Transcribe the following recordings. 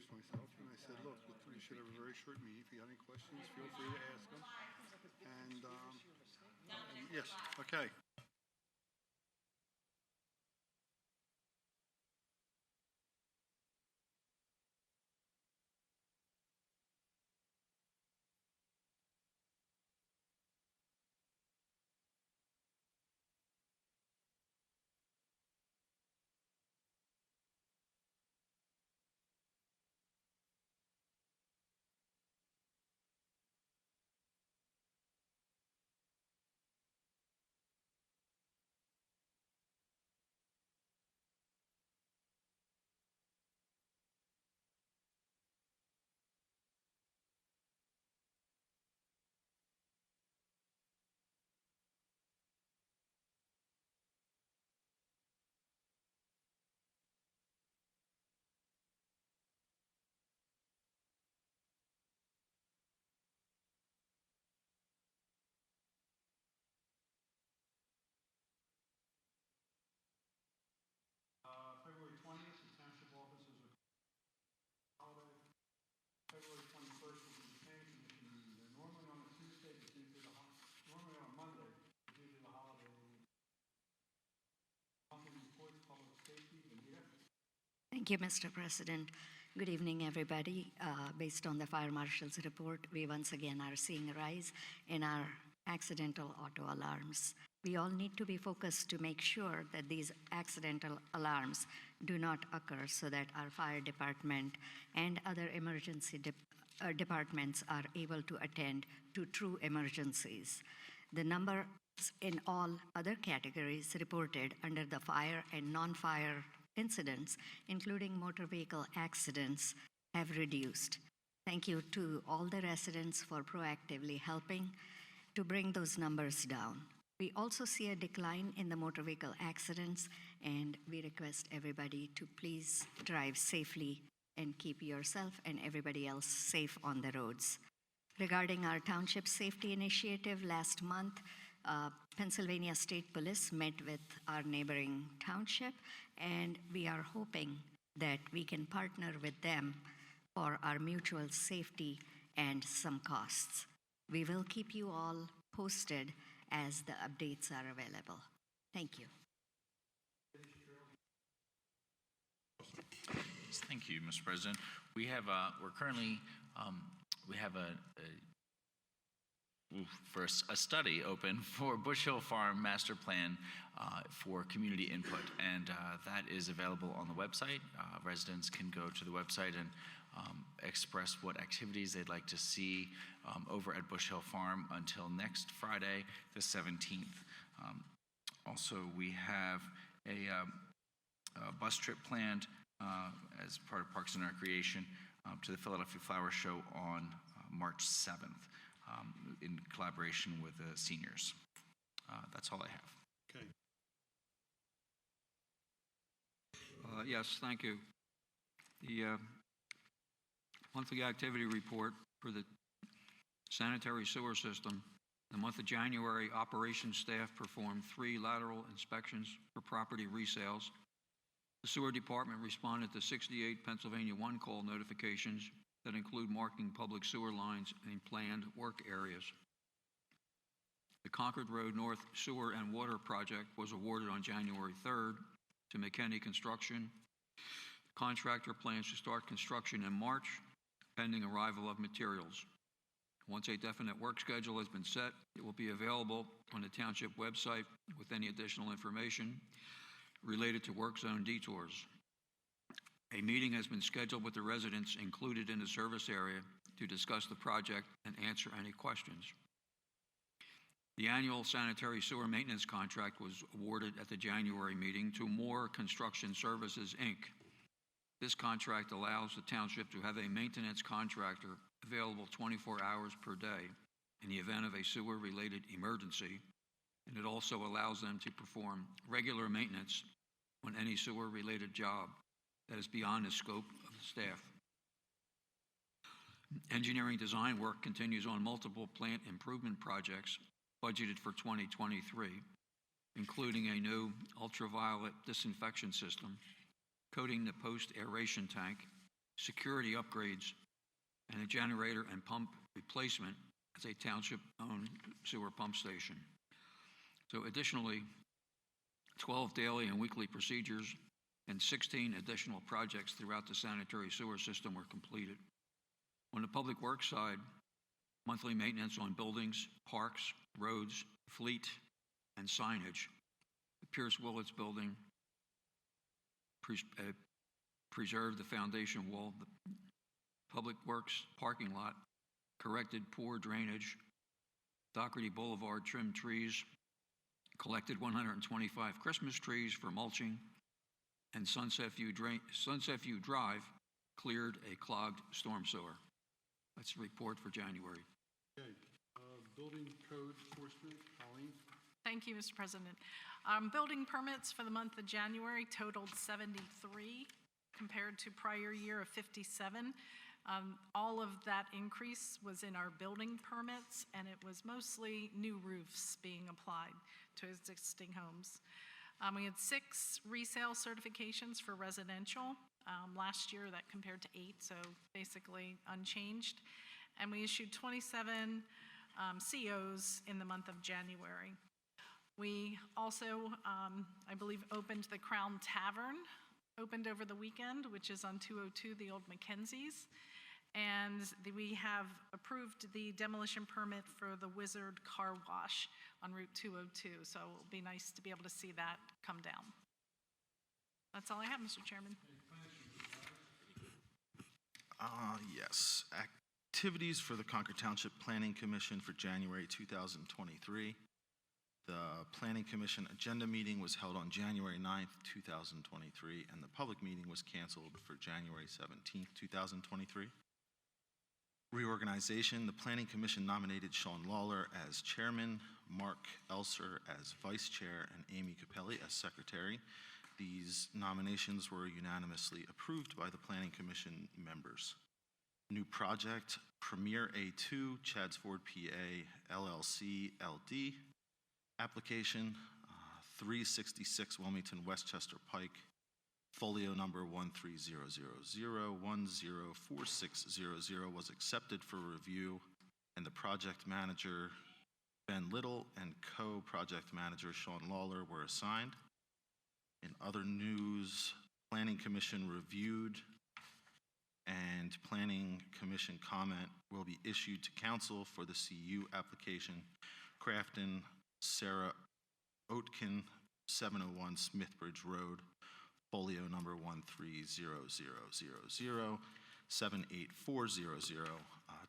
introduced myself, and I said, look, we should have a very short meeting. If you got any questions, feel free to ask them. And, yes, okay. February 20th, the township offices are holiday. February 21st will be the planning commission meeting. They're normally on a Tuesday, but due to the normally on a Monday, but due to the holiday. Monthly reports, public safety, Anita. Thank you, Mr. President. Good evening, everybody. Based on the fire marshal's report, we once again are seeing a rise in our accidental auto alarms. We all need to be focused to make sure that these accidental alarms do not occur so that our fire department and other emergency departments are able to attend to true emergencies. The number in all other categories reported under the fire and non-fire incidents, including motor vehicle accidents, have reduced. Thank you to all the residents for proactively helping to bring those numbers down. We also see a decline in the motor vehicle accidents, and we request everybody to please drive safely and keep yourself and everybody else safe on the roads. Regarding our township safety initiative, last month, Pennsylvania State Police met with our neighboring township, and we are hoping that we can partner with them for our mutual safety and some costs. We will keep you all posted as the updates are available. Thank you. Thank you, Mr. President. We have we're currently we have a study open for Bush Hill Farm Master Plan for community input, and that is available on the website. Residents can go to the website and express what activities they'd like to see over at Bush Hill Farm until next Friday, the 17th. Also, we have a bus trip planned as part of Parks and Recreation to the Philadelphia Flower Show on March 7th in collaboration with the seniors. That's all I have. Okay. Yes, thank you. The monthly activity report for the sanitary sewer system. The month of January, operations staff performed 3 lateral inspections for property resales. The sewer department responded to 68 Pennsylvania One call notifications that include marking public sewer lines in planned work areas. The Concord Road North Sewer and Water Project was awarded on January 3rd to McKinney Construction. The contractor plans to start construction in March, pending arrival of materials. Once a definite work schedule has been set, it will be available on the township website with any additional information related to work zone detours. A meeting has been scheduled with the residents included in the service area to discuss the project and answer any questions. The annual sanitary sewer maintenance contract was awarded at the January meeting to Moore Construction Services, Inc. This contract allows the township to have a maintenance contractor available 24 hours per day in the event of a sewer-related emergency, and it also allows them to perform regular maintenance on any sewer-related job that is beyond the scope of the staff. Engineering design work continues on multiple plant improvement projects budgeted for 2023, including a new ultraviolet disinfection system, coating the post-aeration tank, security upgrades, and a generator and pump replacement at a township-owned sewer pump station. So additionally, 12 daily and weekly procedures and 16 additional projects throughout the sanitary sewer system were completed. On the public works side, monthly maintenance on buildings, parks, roads, fleet, and signage. The Pierce Willits building preserved the foundation wall, the public works parking lot, corrected poor drainage, Doherty Boulevard trimmed trees, collected 125 Christmas trees for mulching, and Sunset View Drive cleared a clogged storm sewer. That's the report for January. Okay, building code enforcement, Colleen? Thank you, Mr. President. Building permits for the month of January totaled 73 compared to prior year of 57. All of that increase was in our building permits, and it was mostly new roofs being applied to existing homes. We had 6 resale certifications for residential. Last year that compared to 8, so basically unchanged. And we issued 27 COs in the month of January. We also, I believe, opened the Crown Tavern, opened over the weekend, which is on 202, the old Mackenzie's. And we have approved the demolition permit for the Wizard Car Wash on Route 202. So it'll be nice to be able to see that come down. That's all I have, Mr. Chairman. Yes. Activities for the Concord Township Planning Commission for January 2023. The Planning Commission agenda meeting was held on January 9th, 2023, and the public meeting was canceled for January 17th, 2023. Reorganization, the Planning Commission nominated Sean Lawler as chairman, Mark Elser as vice chair, and Amy Capelli as secretary. These nominations were unanimously approved by the Planning Commission members. New project, Premier A2, Chadsford, PA, LLC, LD. Application, 366 Wilmington Westchester Pike, folio number 13000104600 was accepted for review, and the project manager, Ben Little, and co-project manager, Sean Lawler, were assigned. In other news, Planning Commission reviewed and Planning Commission comment will be issued to council for the CU application, Crafton, Sarah Oatkin, 701 Smithbridge Road, folio number 13000078400,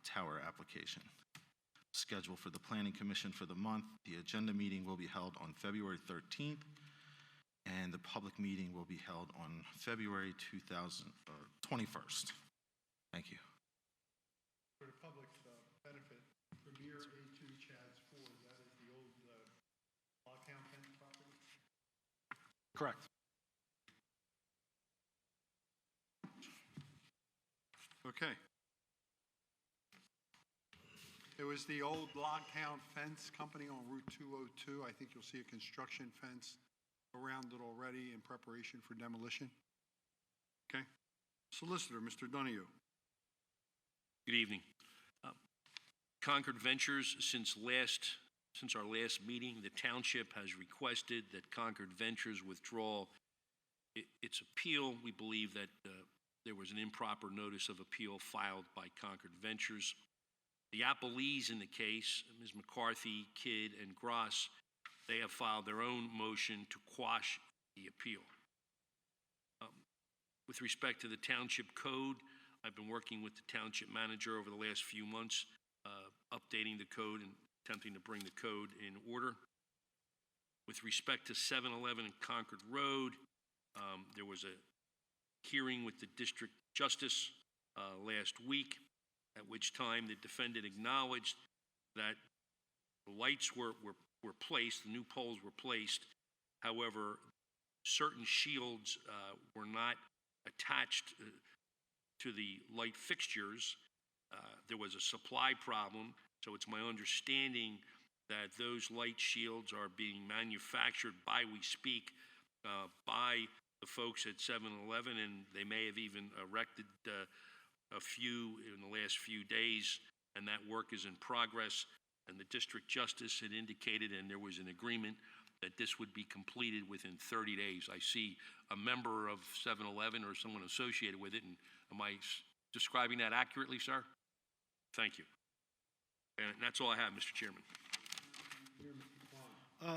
tower application. Schedule for the Planning Commission for the month. The agenda meeting will be held on February 13th, and the public meeting will be held on February 21st. Thank you. For the public's benefit, Premier A2 Chad's Ford, that is the old Lockdown Fence property? Correct. Okay. It was the old Lockdown Fence Company on Route 202. I think you'll see a construction fence around it already in preparation for demolition. Okay. Solicitor, Mr. Donahue. Good evening. Concord Ventures, since our last meeting, the township has requested that Concord Ventures withdraw its appeal. We believe that there was an improper notice of appeal filed by Concord Ventures. The appellees in the case, Ms. McCarthy, Kidd, and Gross, they have filed their own motion to quash the appeal. With respect to the township code, I've been working with the township manager over the last few months, updating the code and attempting to bring the code in order. With respect to 711 Concord Road, there was a hearing with the district justice last week, at which time the defendant acknowledged that the lights were placed, the new poles were placed. However, certain shields were not attached to the light fixtures. There was a supply problem, so it's my understanding that those light shields are being manufactured by we speak by the folks at 7-Eleven, and they may have even erected a few in the last few days, and that work is in progress. And the district justice had indicated, and there was an agreement that this would be completed within 30 days. I see a member of 7-Eleven or someone associated with it, and am I describing that accurately, sir? Thank you. And that's all I have, Mr. Chairman.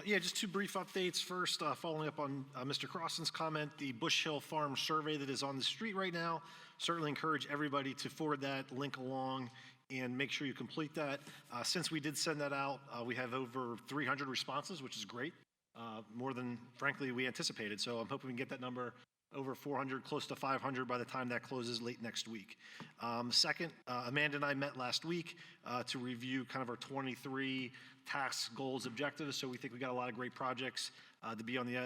Yeah, just two brief updates. First, following up on Mr. Crossan's comment, the Bush Hill Farm survey that is on the street right now, certainly encourage everybody to forward that link along and make sure you complete that. Since we did send that out, we have over 300 responses, which is great, more than, frankly, we anticipated. So I'm hoping we can get that number over 400, close to 500 by the time that closes late next week. Second, Amanda and I met last week to review kind of our 23 tasks, goals, objectives. So we think we got a lot of great projects to be on the,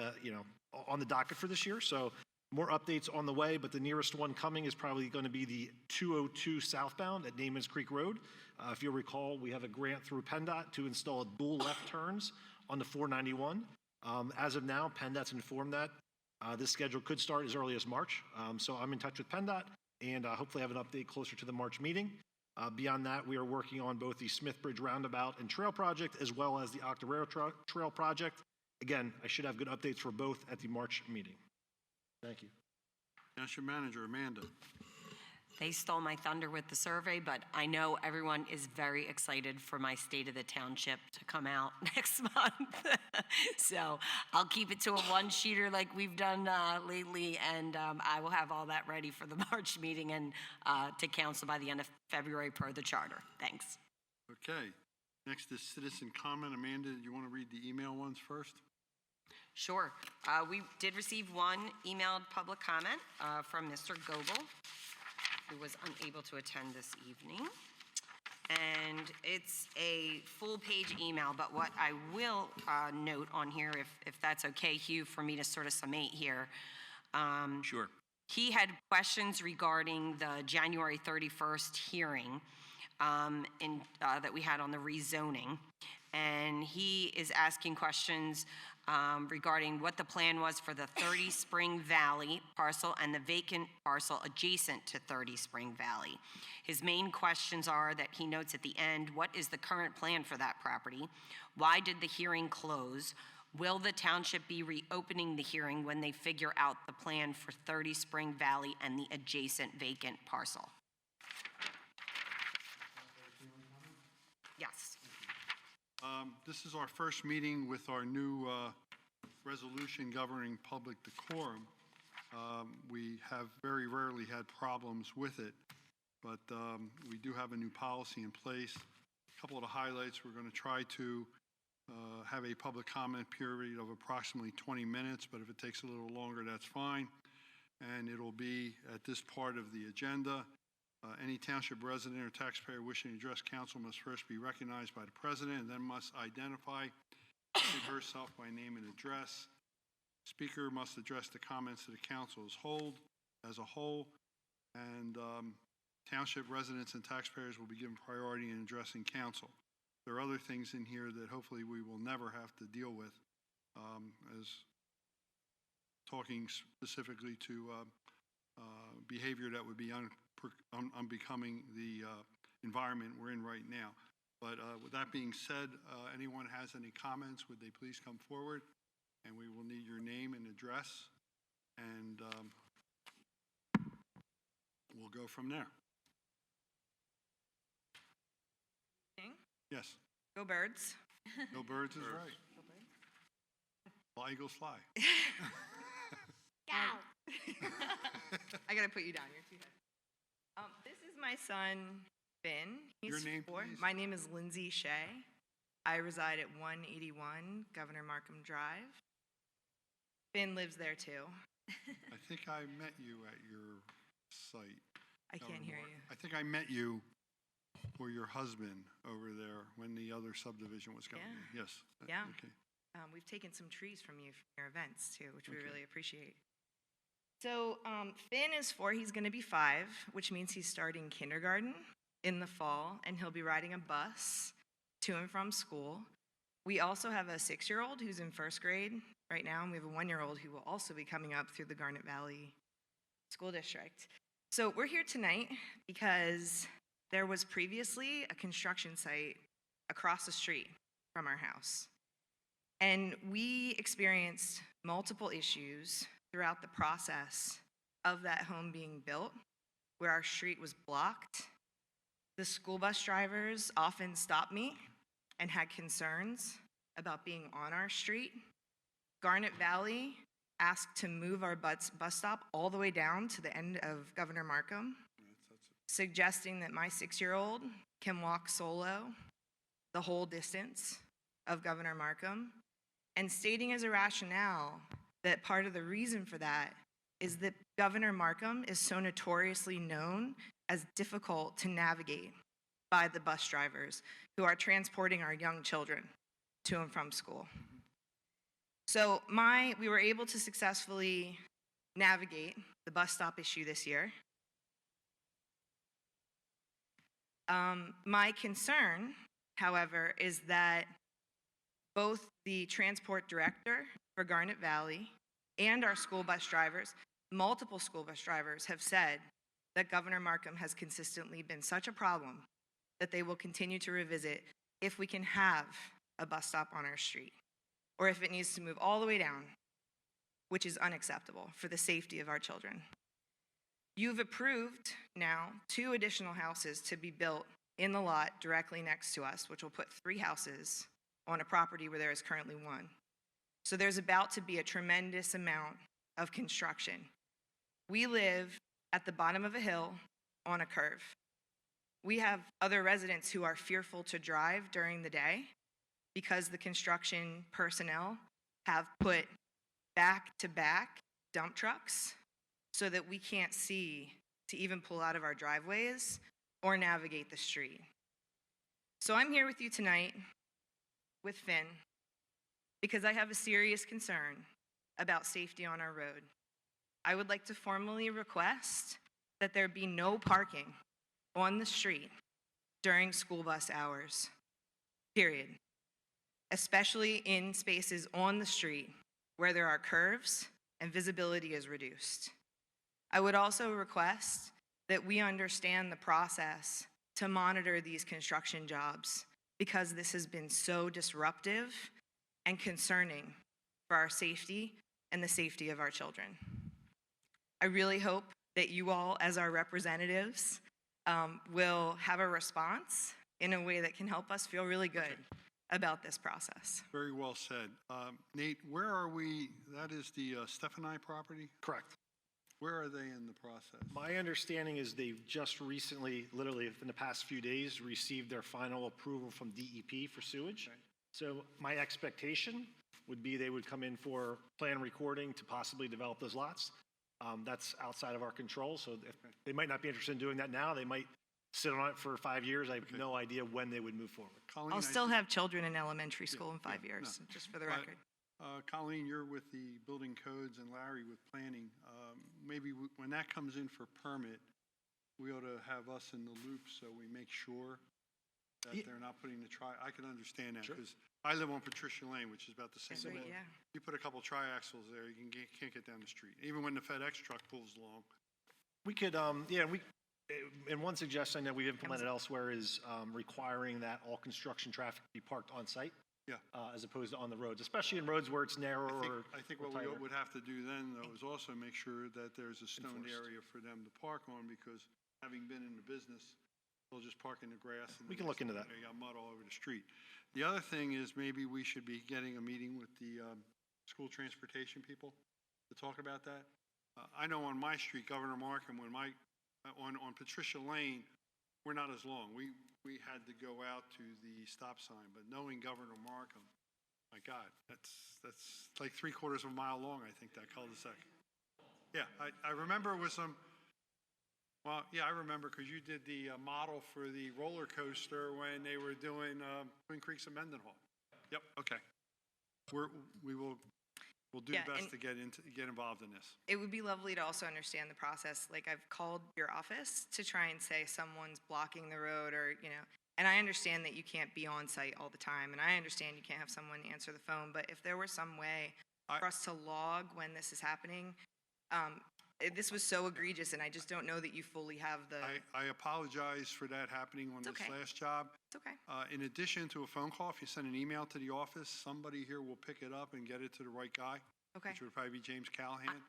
on the docket for this year. So more updates on the way, but the nearest one coming is probably going to be the 202 southbound at Naaman's Creek Road. If you'll recall, we have a grant through PennDOT to install dual left turns on the 491. As of now, PennDOT's informed that this schedule could start as early as March. So I'm in touch with PennDOT and hopefully have an update closer to the March meeting. Beyond that, we are working on both the Smith Bridge Roundabout and Trail Project as well as the Octoraro Trail Project. Again, I should have good updates for both at the March meeting. Thank you. Township Manager, Amanda. They stole my thunder with the survey, but I know everyone is very excited for my State of the Township to come out next month. So I'll keep it to a one-sheeter like we've done lately, and I will have all that ready for the March meeting and to council by the end of February per the charter. Thanks. Okay. Next is citizen comment. Amanda, do you want to read the email ones first? Sure. We did receive one emailed public comment from Mr. Goebel, who was unable to attend this evening. And it's a full-page email, but what I will note on here, if that's okay, Hugh, for me to sort of summate here. Sure. He had questions regarding the January 31st hearing that we had on the rezoning. And he is asking questions regarding what the plan was for the 30 Spring Valley parcel and the vacant parcel adjacent to 30 Spring Valley. His main questions are that he notes at the end, what is the current plan for that property? Why did the hearing close? Will the township be reopening the hearing when they figure out the plan for 30 Spring Valley and the adjacent vacant parcel? Yes. This is our first meeting with our new resolution governing public decorum. We have very rarely had problems with it, but we do have a new policy in place. A couple of the highlights, we're going to try to have a public comment period of approximately 20 minutes, but if it takes a little longer, that's fine. And it'll be at this part of the agenda. Any township resident or taxpayer wishing to address council must first be recognized by the president and then must identify herself by name and address. Speaker must address the comments to the council as a whole, and township residents and taxpayers will be given priority in addressing council. There are other things in here that hopefully we will never have to deal with, as talking specifically to behavior that would be unbecoming the environment we're in right now. But with that being said, anyone has any comments, would they please come forward? And we will need your name and address, and we'll go from there. Yes. Go Birds. No birds is right. Fly, Eagles, fly. I gotta put you down. You're too heavy. This is my son, Finn. He's Your name, 4. please? My name is Lindsay Shea. I reside at 181 Governor Markham Drive. Finn lives there too. I think I met you at your site. I can't hear you. I think I met you or your husband over there when the other subdivision was going. Yeah. Yes. Yeah. Okay. We've taken some trees from you from your events too, which we Okay. really appreciate. So Finn is 4, he's gonna be 5, which means he's starting kindergarten in the fall, and he'll be riding a bus to and from school. We also have a 6-year-old who's in 1st grade, right now, and we have a 1-year-old who will also be coming up through the Garnet Valley School District. So we're here tonight because there was previously a construction site across the street from our house. And we experienced multiple issues throughout the process of that home being built, where our street was blocked. The school bus drivers often stopped me and had concerns about being on our street. Garnet Valley asked to move our bus stop all the way down to the end of Governor Markham, suggesting that my 6-year-old can walk solo the whole distance of Governor Markham, and stating as a rationale that part of the reason for that is that Governor Markham is so notoriously known as difficult to navigate by the bus drivers who are transporting our young children to and from school. So we were able to successfully navigate the bus stop issue this year. My concern, however, is that both the transport director for Garnet Valley and our school bus drivers, multiple school bus drivers, have said that Governor Markham has consistently been such a problem that they will continue to revisit if we can have a bus stop on our street, or if it needs to move all the way down, which is unacceptable for the safety of our children. You've approved now 2 additional houses to be built in the lot directly next to us, which will put 3 houses on a property where there is currently 1. So there's about to be a tremendous amount of construction. We live at the bottom of a hill on a curve. We have other residents who are fearful to drive during the day because the construction personnel have put back-to-back dump trucks so that we can't see to even pull out of our driveways or navigate the street. So I'm here with you tonight with Finn because I have a serious concern about safety on our road. I would like to formally request that there be no parking on the street during school bus hours, period, especially in spaces on the street where there are curves and visibility is reduced. I would also request that we understand the process to monitor these construction jobs because this has been so disruptive and concerning for our safety and the safety of our children. I really hope that you all, as our representatives, will have a response in a way that can help us feel really good about this process. Very well said. Nate, where are we? That is the Stefani property? Correct. Where are they in the process? My understanding is they've just recently, literally in the past few days, received their final approval from DEP for sewage. Okay. So my expectation would be they would come in for plan recording to possibly develop those lots. That's outside of our control, so if they might not be interested in doing that now. They might sit on it for 5 years. I have no idea when they would move forward. Colleen, I'll still have children in elementary school in 5 years, just for the But, record. Colleen, you're with the building codes and Larry with planning. Maybe when that comes in for permit, we ought to have us in the loop so we make sure that they're not putting I can understand that Sure. because I live on Patricia Lane, which is about the same. Agreed, way. yeah. You put a couple triaxles there, you can't get down the street, even when the FedEx truck pulls along. We could, and one suggestion that we've implemented elsewhere is requiring that all construction traffic be parked on site. Yeah. As opposed to on the roads, especially in roads where it's narrow I think what we would have to do then, though, is also make sure that there's a stoned area for them to park on, because having been in the business, they'll just park in the grass. And We can look into that. They got mud all over the street. The other thing is maybe we should be getting a meeting with the school transportation people to talk about that. I know on my street, Governor Markham, on Patricia Lane, we're not as long. We had to go out to the stop sign, but knowing Governor Markham, my God, that's like 3/4 of a mile long, I think, that cul-de-sac. Yeah, I remember it was I remember because you did the model for the roller coaster when they were doing Twin Creeks and Mendenhall. Yep, okay. We'll do the best to get involved in this. It would be lovely to also understand the process. Like, I've called your office to try and say someone's blocking the road and I understand that you can't be on site all the time, and I understand you can't have someone answer the phone, but if there were some way for us to log when this is happening. This was so egregious, and I just don't know that you fully have the, I apologize for that happening on It's this okay. last job. it's okay. In addition to a phone call, if you send an email to the office, somebody here will pick it up and get it to the right guy, Okay. which would probably be James Callahan.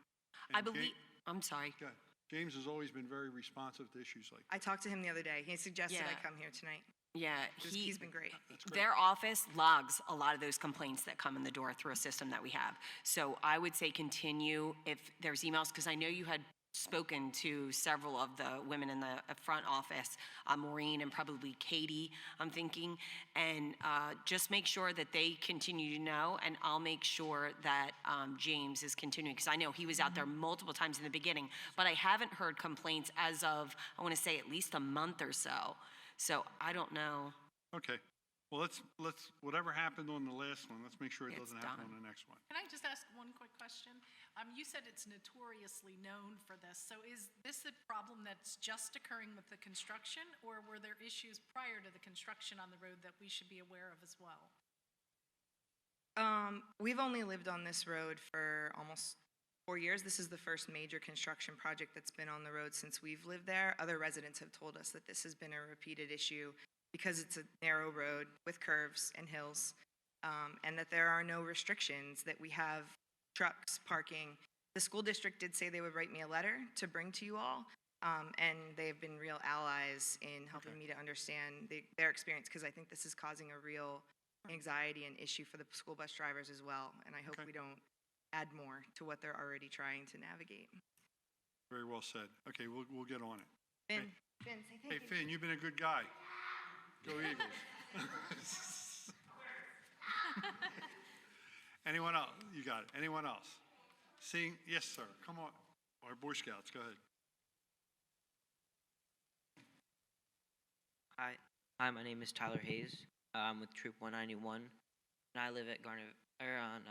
I And believe, I'm sorry. Go ahead. James has always been very responsive to issues like I talked to him the other day. He suggested I Yeah. come here tonight. Yeah, He's been great. their office logs a lot of those complaints that come in the door through a system that we have. So I would say continue if there's emails, because I know you had spoken to several of the women in the front office, Maureen and probably Katie, I'm thinking, and just make sure that they continue to know, and I'll make sure that James is continuing, because I know he was out there multiple times in the beginning, but I haven't heard complaints as of, I want to say, at least a month or so. So I don't know. Okay. Well, let's whatever happened on the last one, let's make sure it It's doesn't happen done. on the next one. Can I just ask one quick question? You said it's notoriously known for this, so is this a problem that's just occurring with the construction, or were there issues prior to the construction on the road that we should be aware of as well? We've only lived on this road for almost 4 years. This is the first major construction project that's been on the road since we've lived there. Other residents have told us that this has been a repeated issue because it's a narrow road with curves and hills, and that there are no restrictions, that we have trucks parking. The school district did say they would write me a letter to bring to you all, and they've been real allies in helping me to understand their experience, because I think this is causing a real anxiety and issue for the school bus drivers as well, and I hope we don't add more to what they're already trying to navigate. Very well said. Okay, we'll get on it. Finn, say thank Hey, you. Finn, you've been a good guy. Go Eagles. Anyone else? You got it. Anyone else? Seeing, yes, sir. Come on. Our Boy Scouts, go ahead. Hi, my name is Tyler Hayes. I'm with Troop 191, and I live at on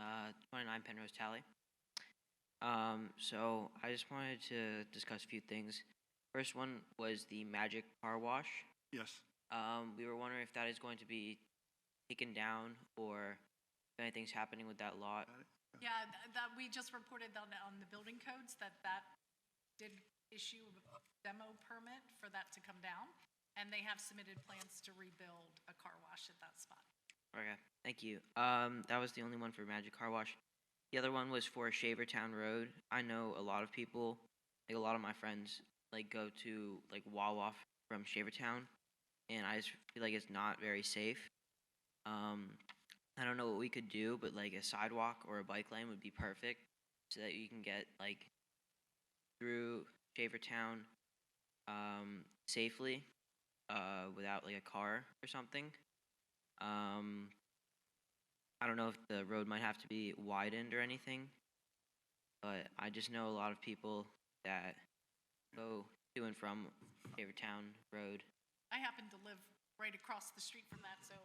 29 Penrose Tally. So I just wanted to discuss a few things. First one was the Magic Car Wash. Yes. We were wondering if that is going to be taken down, or if anything's happening with that lot. Yeah, that we just reported on the building codes that did issue a demo permit for that to come down, and they have submitted plans to rebuild a car wash at that spot. Okay, thank you. That was the only one for Magic Car Wash. The other one was for Shavertown Road. I know a lot of people, like a lot of my friends, like go to like Wawa from Shavertown, and I just feel like it's not very safe. I don't know what we could do, but like a sidewalk or a bike lane would be perfect, so that you can get like through Shavertown safely without like a car or something. I don't know if the road might have to be widened or anything, but I just know a lot of people that go to and from Shavertown Road. I happen to live right across the street from that, so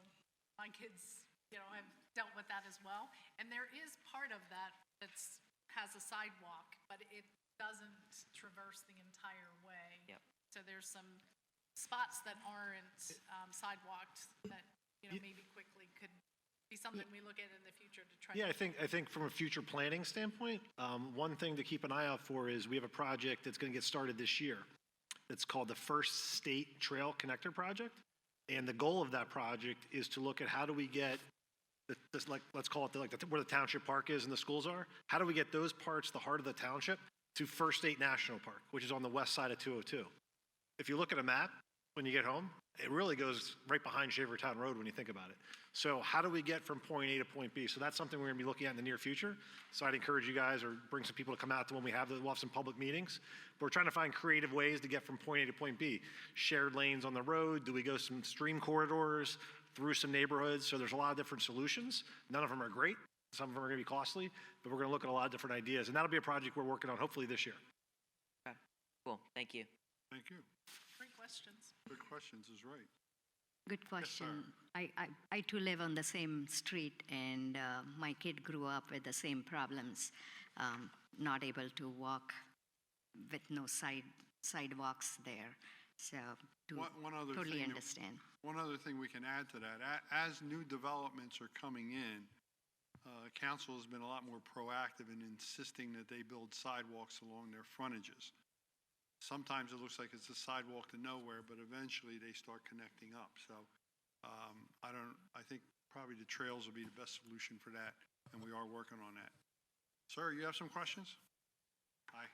my kids, have dealt with that as well. And there is part of that has a sidewalk, but it doesn't traverse the entire way. Yep. So there's some spots that aren't sidewalked that, maybe quickly could be something we look at in the future to try. Yeah, I think from a future planning standpoint, one thing to keep an eye out for is we have a project that's going to get started this year. It's called the First State Trail Connector Project. And the goal of that project is to look at how do we get this, like, let's call it where the township park is and the schools are. How do we get those parts, the heart of the township, to First State National Park, which is on the west side of 202. If you look at a map when you get home, it really goes right behind Shavertown Road when you think about it. So how do we get from point A to point B? So that's something we're going to be looking at in the near future. So I'd encourage you guys, or bring some people to come out to when we'll have some public meetings. But we're trying to find creative ways to get from point A to point B. Shared lanes on the road. Do we go some stream corridors through some neighborhoods? So there's a lot of different solutions. None of them are great. Some of them are going to be costly, but we're going to look at a lot of different ideas. And that'll be a project we're working on hopefully this year. Okay, cool. Thank you. Thank you. Great questions. Good questions is right. Good question. I too live on the same street, and my kid grew up with the same problems, not able to walk with no sidewalks there. So One other totally thing understand. One other thing we can add to that, as new developments are coming in, council has been a lot more proactive in insisting that they build sidewalks along their frontages. Sometimes it looks like it's a sidewalk to nowhere, but eventually they start connecting up. So I think probably the trails will be the best solution for that, and we are working on that. Sir, you have some questions? Hi.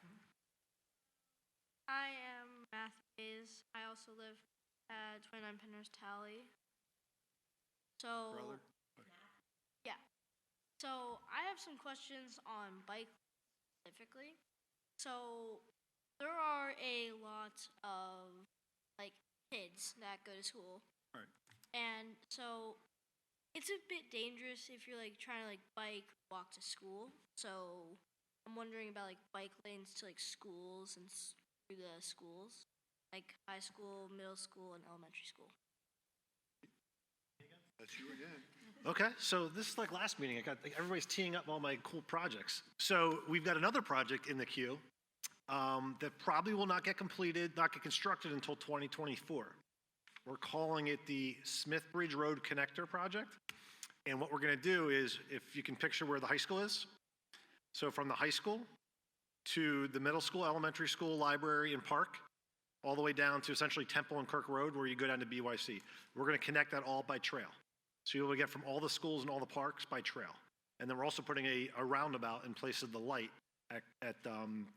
I am Matthew Hayes. I also live at 29 Penrose Tally. So, Brother? yeah. So I have some questions on bike specifically. So there are a lot of like kids that go to school. Right. And so it's a bit dangerous if you're like trying to like bike, walk to school. So I'm wondering about like bike lanes to like schools and through the schools, like high school, middle school, and elementary school. That's you again. Okay, so this is like last meeting. Everybody's teeing up all my cool projects. So we've got another project in the queue that probably will not get completed, not get constructed until 2024. We're calling it the Smithbridge Road Connector Project. And what we're going to do is, if you can picture where the high school is, so from the high school to the middle school, elementary school, library, and park, all the way down to essentially Temple and Kirk Road where you go down to BYC. We're going to connect that all by trail. So you'll get from all the schools and all the parks by trail. And then we're also putting a roundabout in place of the light at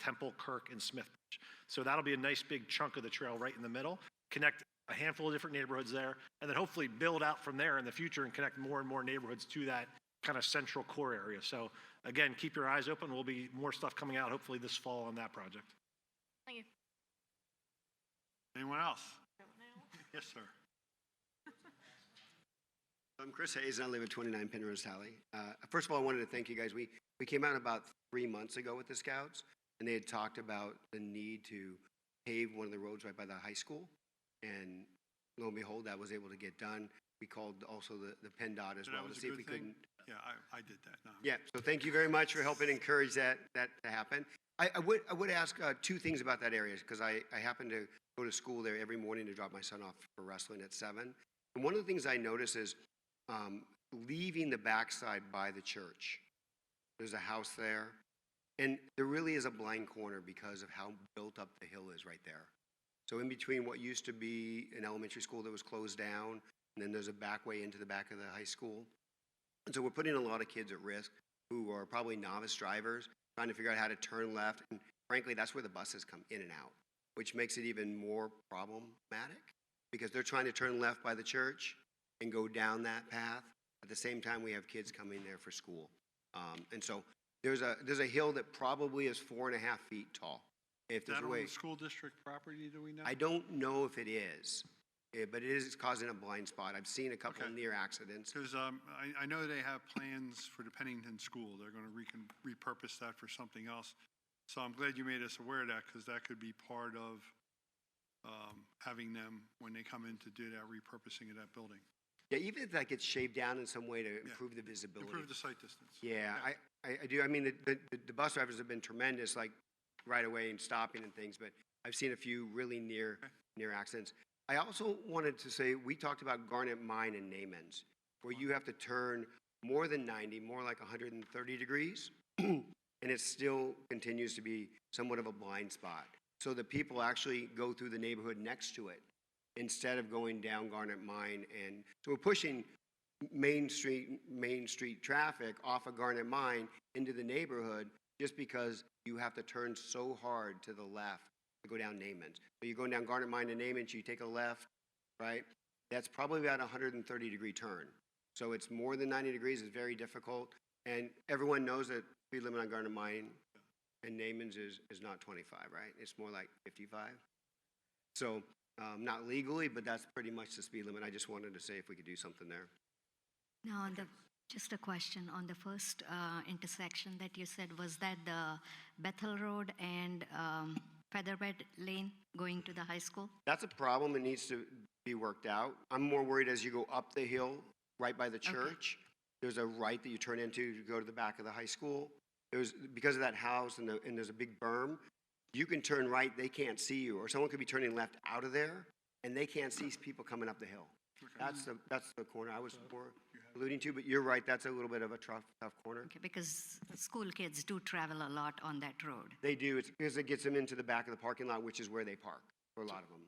Temple, Kirk, and Smithbridge. So that'll be a nice big chunk of the trail right in the middle. Connect a handful of different neighborhoods there, and then hopefully build out from there in the future and connect more and more neighborhoods to that kind of central core area. So again, keep your eyes open. There'll be more stuff coming out hopefully this fall on that project. Thank you. Anyone else? Yes, sir. I'm Chris Hayes, and I live at 29 Penrose Tally. First of all, I wanted to thank you guys. We came out about 3 months ago with the Scouts, and they had talked about the need to pave one of the roads right by the high school. And lo and behold, that was able to get done. We called also the PennDOT as So that well was to a see if good we thing? couldn't. Yeah, I did that. No. Yeah, so thank you very much for helping encourage that to happen. I would ask two things about that area, because I happen to go to school there every morning to drop my son off for wrestling at 7. And one of the things I notice is leaving the backside by the church. There's a house there, and there really is a blind corner because of how built up the hill is right there. So in between what used to be an elementary school that was closed down, and then there's a back way into the back of the high school. And so we're putting a lot of kids at risk who are probably novice drivers, trying to figure out how to turn left. And frankly, that's where the buses come in and out, which makes it even more problematic because they're trying to turn left by the church and go down that path. At the same time, we have kids coming there for school. And so there's a hill that probably is 4.5 feet tall. If Is there's that a on way, the school district property, do we know? I don't know if it is, but it is causing a blind spot. I've seen a couple Okay. near accidents. Because I know they have plans for the Pennington School. They're going to repurpose that for something else. So I'm glad you made us aware of that, because that could be part of having them, when they come in to do that repurposing of that building. Yeah, even if that gets shaved down in some way to improve the visibility. Improve the sight distance. Yeah, I do. I mean, the bus drivers have been tremendous, like right away and stopping and things, but I've seen a few really near accidents. I also wanted to say, we talked about Garnet Mine and Namens, where you have to turn more than 90, more like 130 degrees, and it still continues to be somewhat of a blind spot. So the people actually go through the neighborhood next to it instead of going down Garnet Mine. And so we're pushing Main Street traffic off of Garnet Mine into the neighborhood just because you have to turn so hard to the left to go down Namens. So you're going down Garnet Mine to Namens, you take a left, right? That's probably about a 130-degree turn. So it's more than 90 degrees. It's very difficult. And everyone knows that speed limit on Garnet Mine and Namens is not 25, right? It's more like 55. So not legally, but that's pretty much the speed limit. I just wanted to say if we could do something there. Now, just a question on the first intersection that you said, was that the Bethel Road and Featherbed Lane going to the high school? That's a problem. It needs to be worked out. I'm more worried as you go up the hill, right by the church. There's a right that you turn into to go to the back of the high school. Because of that house and there's a big berm, you can turn right, they can't see you. Or someone could be turning left out of there, and they can't see people coming up the hill. Okay. That's the corner I was more. You alluding to, but you're right, that's a little bit of a tough corner. Okay, because school kids do travel a lot on that road. They do, it's because it gets them into the back of the parking lot, which is where they park for a lot of them.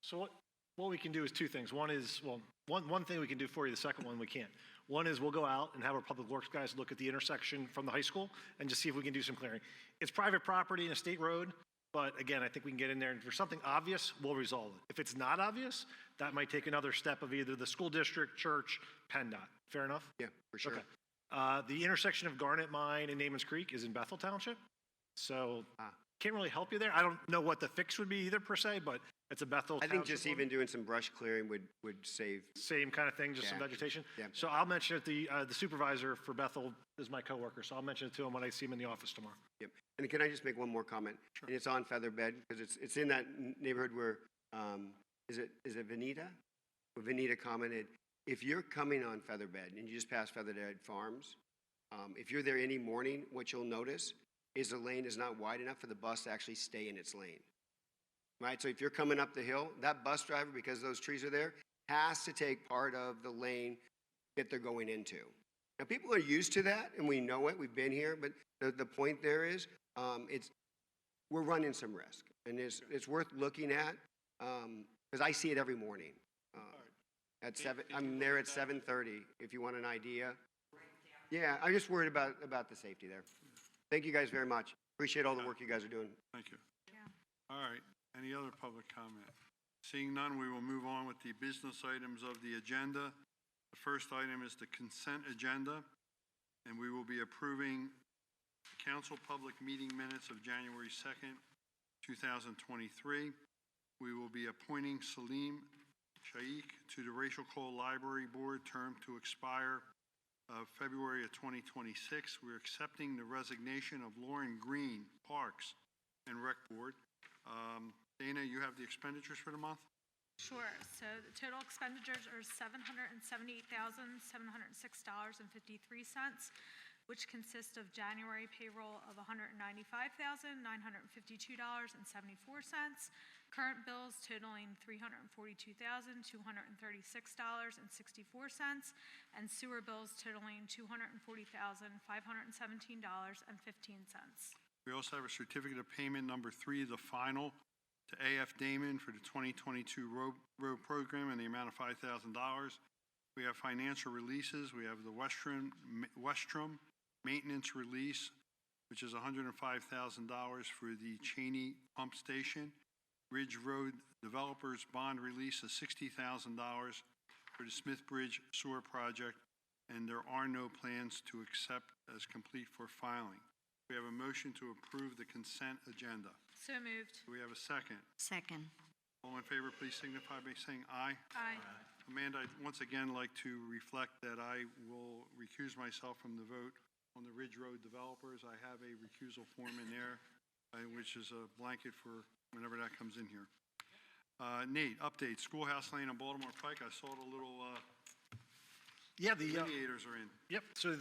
So what we can do is two things. One is, well, one thing we can do for you, the second one we can't. One is we'll go out and have our public works guys look at the intersection from the high school and just see if we can do some clearing. It's private property and a state road, but again, I think we can get in there, and if there's something obvious, we'll resolve it. If it's not obvious, that might take another step of either the school district, church, PennDOT. Fair enough? Yeah, for sure. Okay. The intersection of Garnet Mine and Namens Creek is in Bethel Township, so can't really help you there. I don't know what the fix would be either per se, but it's a Bethel I Township think just one. even doing some brush clearing would save. Same kind of thing, just some Yeah. vegetation. Yeah. So I'll mention it, the supervisor for Bethel is my coworker, so I'll mention it to him when I see him in the office tomorrow. Yep. And can I just make one more comment? Sure. And it's on Featherbed, because it's in that neighborhood where, is it Veneta? Where Veneta commented, if you're coming on Featherbed and you just pass Featherbed Farms, if you're there any morning, what you'll notice is the lane is not wide enough for the bus to actually stay in its lane. Right? So if you're coming up the hill, that bus driver, because those trees are there, has to take part of the lane that they're going into. Now, people are used to that, and we know it. We've been here, but the point there is, we're running some risk, and it's worth looking at, because I see it every morning. At 7, I'm there at 7:30. If you want an idea. Yeah, I'm just worried about the safety there. Thank you guys very much. Appreciate all the work you guys are doing. Thank you. All right, any other public comment? Seeing none, we will move on with the business items of the agenda. The first item is the consent agenda, and we will be approving council public meeting minutes of January 2nd, 2023. We will be appointing Salim Shaikh to the Racial Cole Library Board, term to expire February of 2026. We're accepting the resignation of Lauren Green, Parks and Rec Board. Dana, you have the expenditures for the month? Sure. So the total expenditures are $778,706.53, which consist of January payroll of $195,952.74, current bills totaling $342,236.64, and sewer bills totaling $240,517.15. We also have a certificate of payment number 3, the final, to AF Damon for the 2022 road program in the amount of $5,000. We have financial releases. We have the Westrum maintenance release, which is $105,000 for the Cheney pump station. Ridge Road developers bond release of $60,000 for the Smith Bridge sewer project, and there are no plans to accept as complete for filing. We have a motion to approve the consent agenda. So moved. Do we have a second? Second. All in favor, please signify by saying aye. Aye. Amanda, I'd once again like to reflect that I will recuse myself from the vote on the Ridge Road developers. I have a recusal form in there, which is a blanket for whenever that comes in here. Nate, update, Schoolhouse Lane on Baltimore Pike. I saw the little delineators are in. Yep, so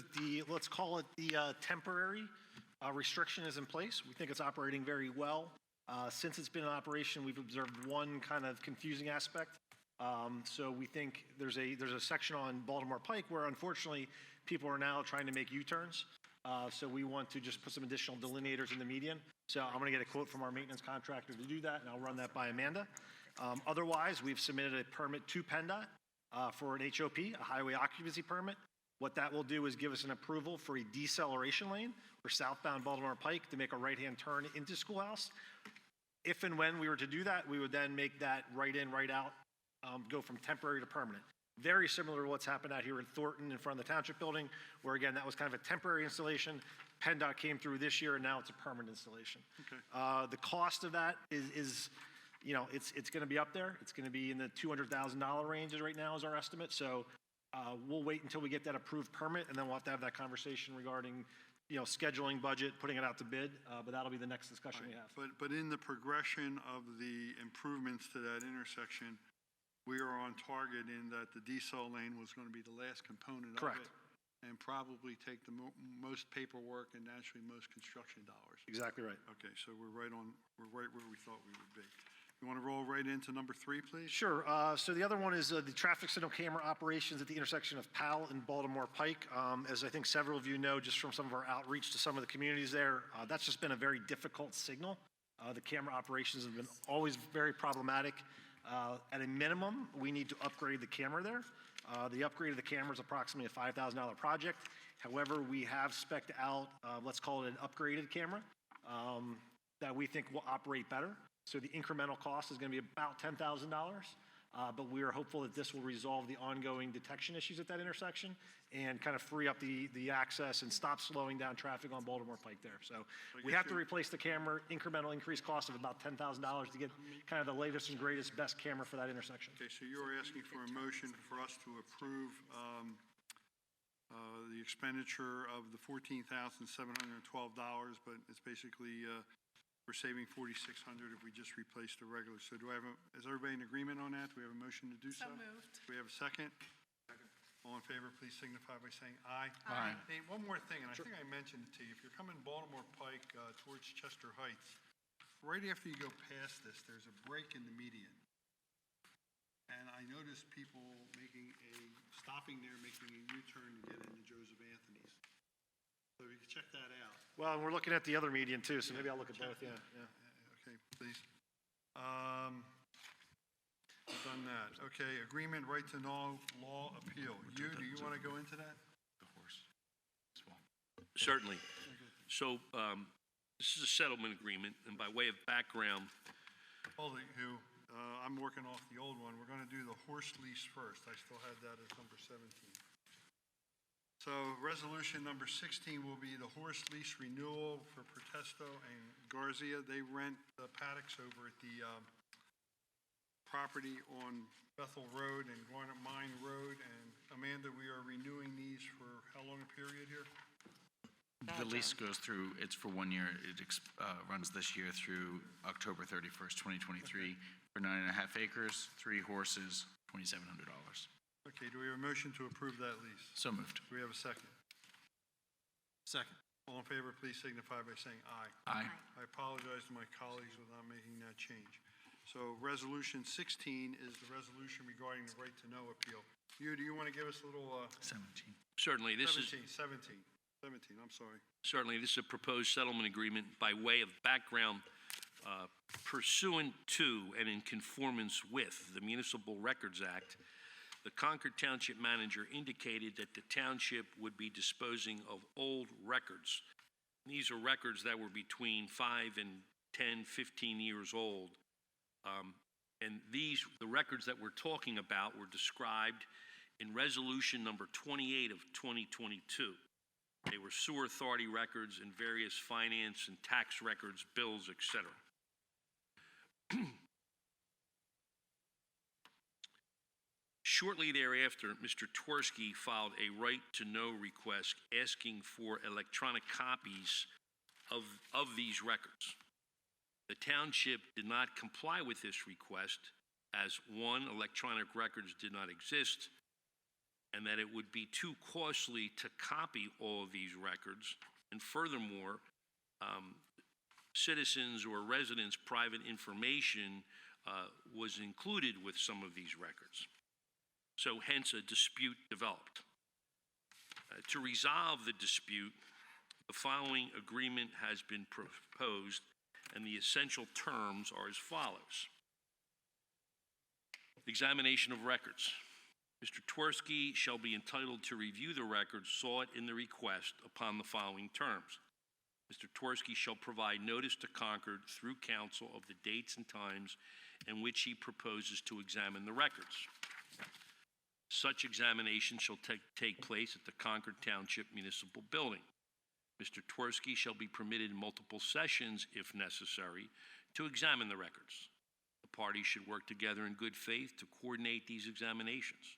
let's call it the temporary restriction is in place. We think it's operating very well. Since it's been in operation, we've observed one kind of confusing aspect. So we think there's a section on Baltimore Pike where unfortunately people are now trying to make U-turns. So we want to just put some additional delineators in the median. So I'm going to get a quote from our maintenance contractor to do that, and I'll run that by Amanda. Otherwise, we've submitted a permit to PennDOT for an HOP, a highway occupancy permit. What that will do is give us an approval for a deceleration lane for southbound Baltimore Pike to make a right-hand turn into Schoolhouse. If and when we were to do that, we would then make that right in, right out, go from temporary to permanent. Very similar to what's happened out here in Thornton in front of the Township Building, where again, that was kind of a temporary installation. PennDOT came through this year, and now it's a permanent installation. Okay. The cost of that is it's going to be up there. It's going to be in the $200,000 range right now is our estimate. So we'll wait until we get that approved permit, and then we'll have to have that conversation regarding, scheduling, budget, putting it out to bid. But that'll be the next discussion we have. But in the progression of the improvements to that intersection, we are on target in that the decel lane was going to be the last component of it. And probably take the most paperwork and naturally most construction dollars. Exactly right. Okay, so we're right where we thought we would be. You want to roll right into number 3, please? Sure. So the other one is the traffic signal camera operations at the intersection of Powell and Baltimore Pike. As I think several of you know, just from some of our outreach to some of the communities there, that's just been a very difficult signal. The camera operations have been always very problematic. At a minimum, we need to upgrade the camera there. The upgrade of the camera is approximately a $5,000 project. However, we have spec'd out, let's call it an upgraded camera, that we think will operate better. So the incremental cost is going to be about $10,000, but we are hopeful that this will resolve the ongoing detection issues at that intersection and kind of free up the access and stop slowing down traffic on Baltimore Pike there. So we have to replace the camera, incremental increased cost of about $10,000 to get kind of the latest and greatest, best camera for that intersection. Okay, so you're asking for a motion for us to approve the expenditure of the $14,712, but it's basically we're saving $4,600 if we just replace the regular. So is everybody in agreement on that? Do we have a motion to do so? So moved. Do we have a second? Second. All in favor, please signify by saying aye. Aye. Hey, one more thing, and I think I mentioned it to you. If you're coming Baltimore Pike towards Chester Heights, right after you go past this, there's a break in the median. And I noticed people stopping there, making a U-turn to get into Joseph Anthony's. So you can check that out. Well, and we're looking at the other median too, so maybe I'll look at both, yeah. Okay, please. I've done that. Okay, agreement, right to know, law appeal. Do you want to go into that? The horse as well. Certainly. So this is a settlement agreement, and by way of background, Hold it, Hugh. I'm working off the old one. We're going to do the horse lease first. I still had that as number 17. So resolution number 16 will be the horse lease renewal for Protesto and Garcia. They rent the paddocks over at the property on Bethel Road and Garnet Mine Road. And Amanda, we are renewing these for how long a period here? The lease goes through, it's for 1 year. It runs this year through October 31st, 2023, for 9.5 acres, 3 horses, $2,700. Okay, do we have a motion to approve that lease? So moved. Do we have a second? Second. All in favor, please signify by saying aye. Aye. I apologize to my colleagues for not making that change. So resolution 16 is the resolution regarding the right to know appeal. Hugh, do you want to give us a little? 17. certainly this is 17, I'm sorry. Certainly, this is a proposed settlement agreement by way of background pursuant to and in conformance with the Municipal Records Act. The Concord Township manager indicated that the township would be disposing of old records. These are records that were between 5 and 10, 15 years old. And the records that we're talking about were described in resolution number 28 of 2022. They were sewer authority records and various finance and tax records, bills, etc. Shortly thereafter, Mr. Twersky filed a right-to-know request asking for electronic copies of these records. The township did not comply with this request as, one, electronic records did not exist, and that it would be too costly to copy all of these records, and furthermore, citizens or residents' private information was included with some of these records. So hence a dispute developed. To resolve the dispute, the following agreement has been proposed, and the essential terms are as follows. Examination of records. Mr. Twersky shall be entitled to review the records sought in the request upon the following terms. Mr. Twersky shall provide notice to Concord through council of the dates and times in which he proposes to examine the records. Such examination shall take place at the Concord Township Municipal Building. Mr. Twersky shall be permitted in multiple sessions, if necessary, to examine the records. The parties should work together in good faith to coordinate these examinations.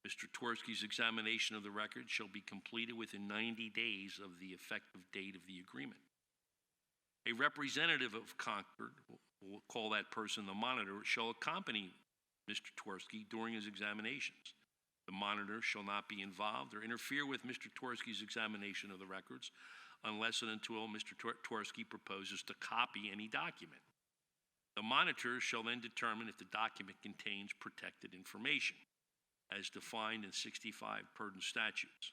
Mr. Twersky's examination of the records shall be completed within 90 days of the effective date of the agreement. A representative of Concord, we'll call that person the monitor, shall accompany Mr. Twersky during his examinations. The monitor shall not be involved or interfere with Mr. Twersky's examination of the records unless and until Mr. Twersky proposes to copy any document. The monitor shall then determine if the document contains protected information, as defined in 65 pertinent statutes.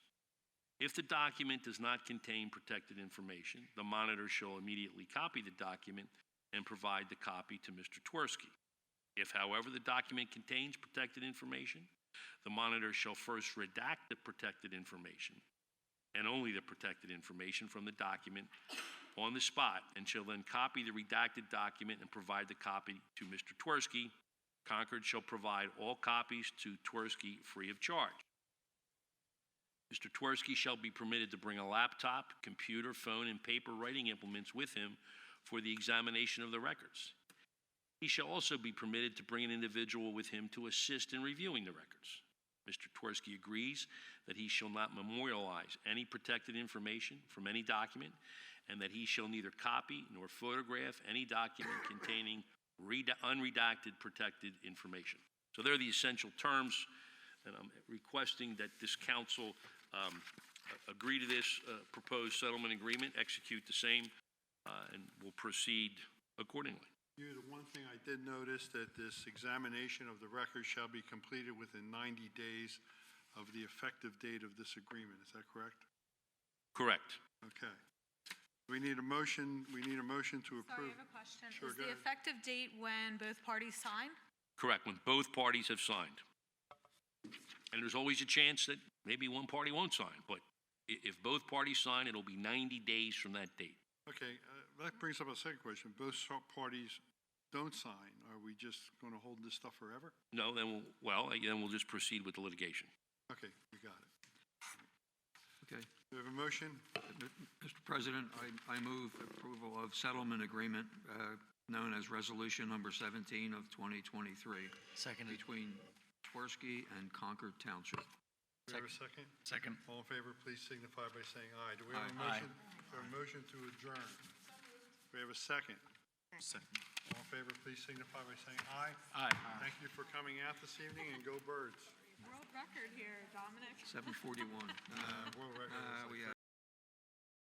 If the document does not contain protected information, the monitor shall immediately copy the document and provide the copy to Mr. Twersky. If, however, the document contains protected information, the monitor shall first redact the protected information, and only the protected information from the document on the spot, and shall then copy the redacted document and provide the copy to Mr. Twersky. Concord shall provide all copies to Twersky free of charge. Mr. Twersky shall be permitted to bring a laptop, computer, phone, and paper writing implements with him for the examination of the records. He shall also be permitted to bring an individual with him to assist in reviewing the records. Mr. Twersky agrees that he shall not memorialize any protected information from any document, and that he shall neither copy nor photograph any document containing unredacted protected information. So they're the essential terms, and I'm requesting that this council agree to this proposed settlement agreement, execute the same, and will proceed accordingly. The one thing I did notice that this examination of the record shall be completed within 90 days of the effective date of this agreement. Is that correct? Correct. Okay. We need a motion to approve. Sorry, I have a question. Sure, Is go the ahead. effective date when both parties sign? Correct, when both parties have signed. And there's always a chance that maybe one party won't sign, but if both parties sign, it'll be 90 days from that date. Okay, that brings up a second question. Both parties don't sign. Are we just going to hold this stuff forever? No, then we'll just proceed with the litigation. Okay, we got it. Okay. Do we have a motion? Mr. President, I move approval of settlement agreement known as Resolution Number 17 of 2023. Seconded. Between Twersky and Concord Township. Do we have a second? Second. All in favor, please signify by saying aye. Do we have a Aye. motion? Do we have a motion to adjourn? Do we have a second? Second. All in favor, please signify by saying aye. Aye. Thank you for coming out this evening, and go Birds. World record here, Dominic. 741. World